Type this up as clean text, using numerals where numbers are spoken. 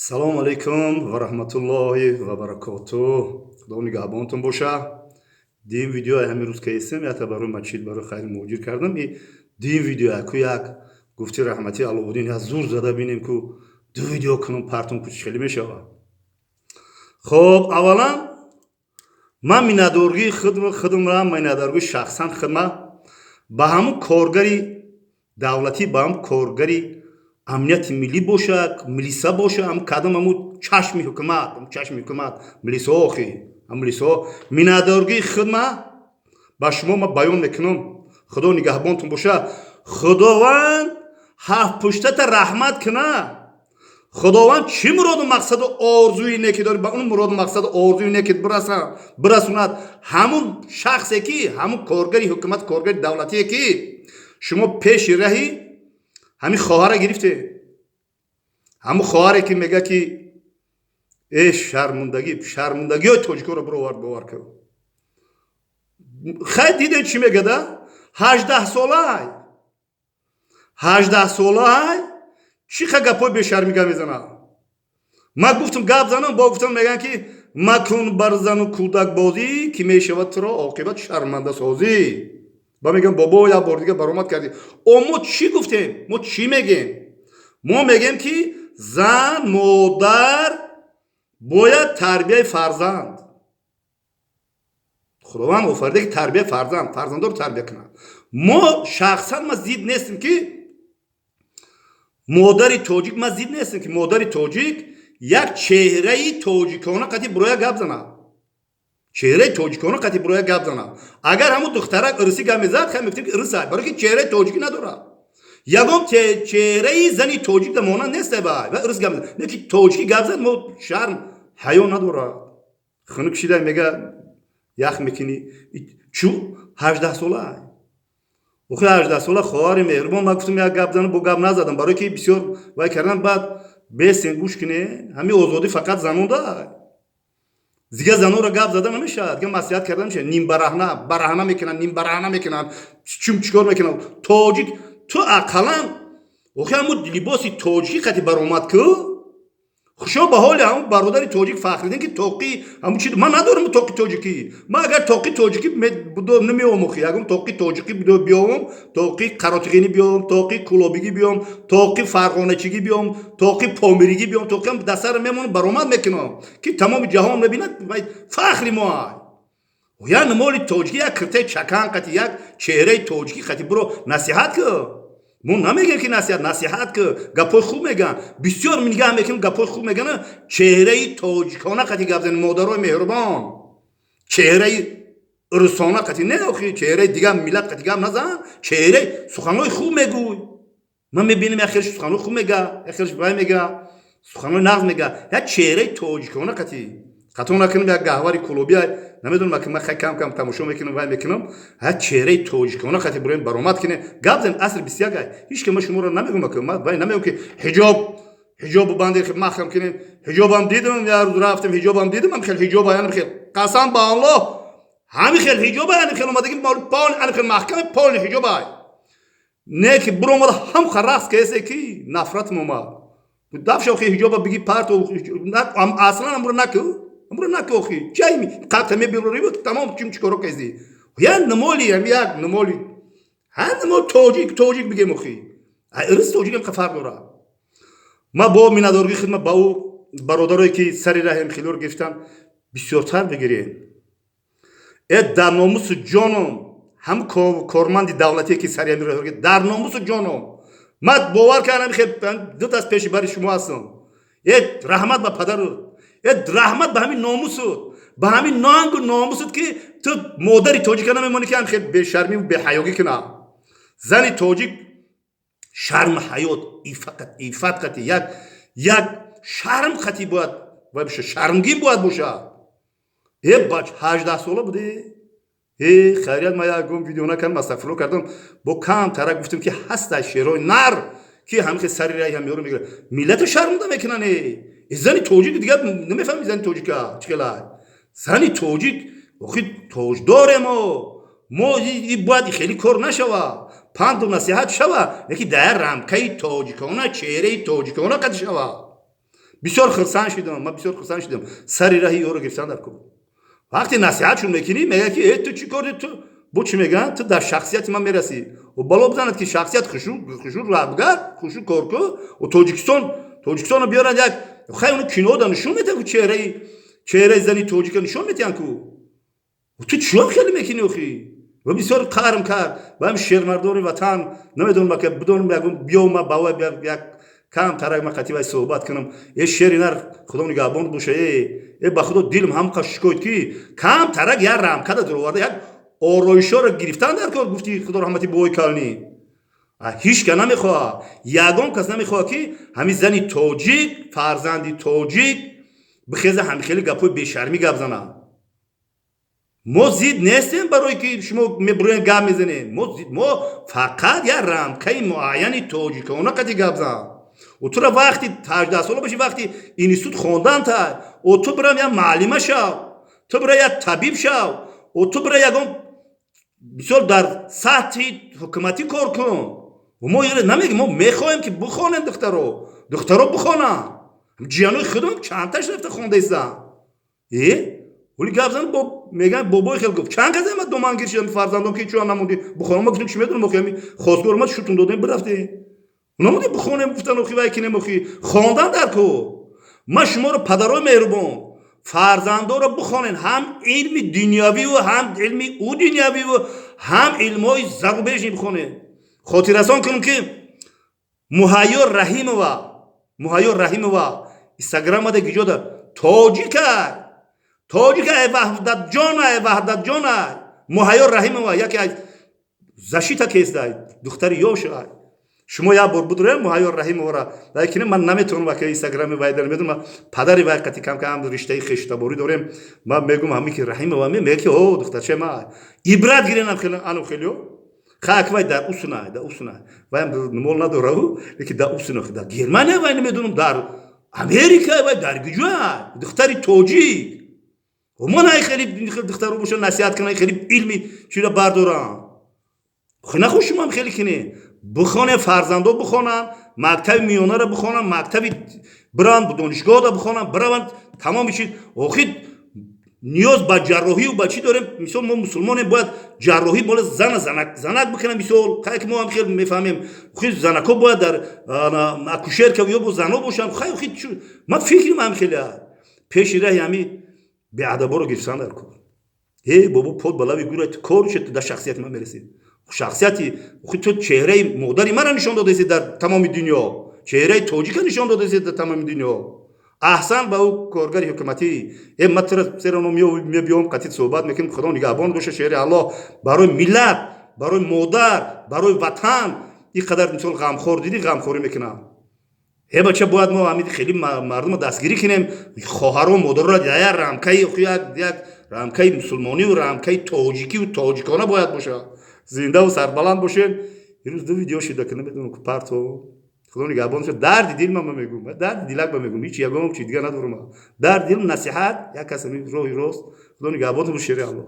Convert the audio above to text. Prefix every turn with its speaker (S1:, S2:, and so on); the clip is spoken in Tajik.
S1: Салому алайкум ва раҳматуллоҳи ва баракотуҳ. Худо нигаҳбонтон боша. Дин видеои ҳамин рӯз ки ҳастем ята барои мачид барои хайри муҳоҷир кардам. И дин видео ку як гуфти раҳмати Аловуддин як зур зада бинем ку ду видео кунам партум ку чӣ хеле мешавад. Хоб аввалан ман миннатдоргии худамра миннатдоргии шахсан хидма ба ҳамун коргари давлатӣ ба ҳамун коргари амнияти миллӣ бошад, милиса бошад, ҳам кадом ҳамун чашми ҳукумат милисаҳо охи милисаҳо миннатдоргии хидма ба шумо ман баён мекунам. Худо нигаҳбонтон бошад. Худованд ҳафтпуштата раҳмат куна. Худованд чӣ муроду мақсаду орзуи неки дорӣ ба он муроду мақсаду орзуи неки бирасонад ҳамун шахсе ки ҳамун коргари ҳукумат коргари давлатие ки шумо пеши раҳи ҳамин хоҳара гирифте. ҳамун хоҳаре ки мега ки шармундагиҳои тоҷикоро бировард бовар кун. хай дидем чӣ мегада 18 солаи чӣ ха гапҳои бешармига мезанад. ман гуфтам гап занам бо гуфтам меган ки макун бар зану кӯдакбозӣ ки мешавад туро оқибат шармандасозӣ. ба мегам бобо як бор дига баромад кардӣ. мо чӣ гуфтем? мо чӣ мегем? мо мегем ки зан модар бояд тарбияи фарзанд. худованд офарида ки тарбияи фарзандро тарбия кунад. мо шахсан ма зид нестем ки модари тоҷик модари тоҷик як чеҳраи тоҷикона қати бироя гап занад. чеҳраи тоҷикона қати бироя гап занад. агар ҳамун духтарак ирси гап мезад хай мегуфтем ки ирсай, барои ки чеҳраи тоҷикӣ надорад. ягон чеҳраи зани тоҷик да монанд нестай бай ва ирс гап мезад. не ки тоҷикӣ гап зад мо шарм ҳаё надорад. хунук кишида мега ях мекини чӯ 18 солаи. охи 18 сола хоҳари меҳрубон. ман гуфтам як гап занам бо гап назадам барое ки бисёр вай кардан баъд бесен гӯш кине ҳамин озодӣ фақат занон дай. дига занонро гап зада намешавад. дига маслиҳат карда намешавад. ним бараҳна мекунанд чикор мекунанд. тоҷик ту ақалан охи ҳамун либоси тоҷикӣ қати баромад ку хушо ба ҳоли ҳамун бародари тоҷик фахридем ки тоқи ҳамун чи ман надорам тоқи тоҷикӣ. ман агар тоқи тоҷикӣ намеовам охи ягон тоқи тоҷикӣ биёвам, тоқи қаротиғинӣ биёвам, тоқи кулобигӣ биёвам, тоқи фарғоначигӣ биёвам, тоқи помиригӣ биёвам, тоқи ҳам дастаро мемонам баромад мекунам ки тамоми ҷаҳон мебинад фахри моай. як намоли тоҷикӣ як киртаи чакан қати як чеҳраи тоҷикӣ қати биро насиҳат кун. мо намегем ки насиҳат ку гапҳои хуб меган. бисёр нигаҳ мекунем гапҳои хуб мегана. чеҳраи тоҷикона қати гап зани модарои меҳрубон, чеҳраи ирсона қати не охи чеҳраи дига миллат қати гап назан. чеҳраи суханҳои хуб мегӯй. ман мебинам як хелаш суханҳои хуб мега, як хелаш вай мега, суханҳои нағз мега. як чеҳраи тоҷикона қати қатон накунам як гаҳвари кулобия намедонам аки ман хай кам тамошо мекунам вай мекунам. як чеҳраи тоҷикона қати бироем баромад кине гап зани асри 21 ҳеч ки ман шуморо намегӯм аки ман вай намегӯм ки ҳиҷоб банде махрам кинем. ҳиҷобам дидам як рӯз рафтам ҳиҷобам дидам ам хел ҳиҷоба янам хел қасам ба Аллоҳ ҳами хел ҳиҷоба янам хел омадаги пол янам хел маҳками пол ҳиҷоба не ки биромада ҳам рақс кесе ки нафратам омад. дафша охи ҳиҷоба биги парт аслан амро наку охи чайми қатта мебирори буд тамом чим чикоро кезди. як намоли як намоли тоҷик бигем охи ирс тоҷик ам фарқ дорад. ма бо миннатдоргии хидмат ба ӯ бародарое ки сари раҳем хелор гирифтан бисёртар бигирем. дар номусу ҷоном ҳам корманди давлатие ки сари ҳамин раҳ дар номусу ҷоном ман бовар кардам хел ду даст пеши бари шумо ҳастам. раҳмат ба падару раҳмат ба ҳамин номусуд ба ҳамин нангу номусуд ки ту модари тоҷика намемонӣ ки ҳам хел бешармиву беҳаёгӣ кунад. зани тоҷик шарм ҳаёт ифат қати як шарм қати бояд боша шармгин бояд бошад. бач 18 сола буде. хайрият ман ягон видео накардам астағфирлоҳ кардам бо кам тарак гуфтам ки ҳастай шерои нар ки ҳамин хел сари раи ҳамёро мегирад. миллату шарманда мекунанд. зани тоҷик дига намефаҳми зани тоҷика чӣ хелай. зани тоҷик охи тоҷдорем мо бояд хеле кор нашавад. панду насиҳат шава, яки дар рамкаи тоҷикона чеҳраи тоҷикона қад шава. بسیار خرسان شدم، من بسیار خرسان شدم سری راهی او رو گرفتن در کو. وقتی نصیحتشون میکنی میگه که تو چی کردی تو bu چی میگن تو در شخصیت من میرسی و بالا بزند که شخصیت خشوع رهبر خشوع کارکو و توجیکستان رو بیارن یک خیلی اون کینو دا نشون میده که چهره زنی توجیک نشون میدن کو و تو چیا خیلی میکنی اخی و بسیار قهرم کرد و هم شیرمردان وطن نمیدونم که بدونم بیام با یک کم ترک ما قطعی صحبت کنم یه شعری نر خدا نگهبان باشه ای با خدا دلم هم قشقوید که کم ترک یه رمکده در آورده یک آرایشا رو گرفتن در کار گفتی خدا رحمتی بوی کلنی هیچ که نمیخواه یگان کس نمیخواه که همین زنی توجیک فرزندی توجیک بخیزه همین خیلی گپوی بیشرمی گپ زنه ما زید نیستیم برای که شما میبروین گپ میزنیم ما فقط یه رمکه معینی توجیکانه قدی گپ زن و تو را وقتی 18 ساله باشی وقتی اینستیتوت خوندن تا و تو برای یه معلمه شو تو برای یه طبیب شو و تو برای یگان بسیار در سطح حکومتی کار کن و ما یه نمیگیم ما میخوایم که بخونن دخترها بخونن جیانوی خودم چند تاش رفته خونده ایستن ولی گپ زن میگن بابای خیلی گفت چند کسی من دومانگیر شدم فرزندم که چون نموندی بخونم ما چی میدونم مخیمی خواستگار ما شوتون دادیم برفتی نمودی بخونم گفتن اخی وای کنیم اخی خواندن در کو ما شما رو پدرای مهربان فرزندا رو بخونن هم علم دنیاوی و هم علم او دنیاوی و هم علمای زربیجی بخونن خاطر رسان کنم که مهیا رحیم و اینستاگرام ده گیجو ده تاجیک ای وحدت جان مهیا رحیم و یکی از زشیتا کیس ده دختر یوش شما یا بار بدره مهیا رحیم و را لیکن من نمیتونم وقتی اینستاگرام وای دارم میدونم پدری وای قتی کم کم رشته خشتابوری داریم من میگم همین که رحیم و میگه که او دختر چه ما عبرت گیرن خیلی خاک وای در اوسنا وای نمول نداره لیکن در اوسنا در گرمانه وای نمیدونم در امریکا وای در گجوا دختری توجی و من خیلی دخترو باشن نصیحت کنن خیلی علمی چیزا بردارن خیلی خوش من خیلی کنه بخونه فرزندو بخونن مکتب میانه رو بخونن مکتب بران دانشگاه رو بخونن بران تمام چیز آخه نیاز به جراحی و به چی داریم مثلا ما مسلمان باید جراحی مال زنک بکنن مثلا که ما هم خیلی میفهمیم خیلی زنکا باید در اکوشر که یا با زنا باشن خیلی ما فکریم هم خیلی پیش راه همی به ادبا رو گرفتن در کار بابا پود بالا بگوره کار شد در شخصیت من میرسید شخصیتی خود تو چهره مادری من نشان داده است در تمام دنیا چهره توجیک نشان داده است در تمام دنیا احسن به او کارگر حکومتی مطرح سرانو میام قطعی صحبت میکنم خدا نگهبان باشه شهر الله برای ملت برای مادر برای وطن این قدر مثال غمخور دیدی غمخوری میکنم بچه باید ما همین خیلی مردم دستگیری کنیم خواهر و مادر را دیگر رمکای مسلمانی و رمکای توجیکی و توجیکانه باید باشه زنده و سربلند باشین روز دو ویدیو شده کنه بدون که پرتو خدا نگهبان شد درد دل من میگم درد دلک من میگم هیچ یگام چیز دیگه ندارم درد دل نصیحت یک کسی روی راست خدا نگهبان باشه الله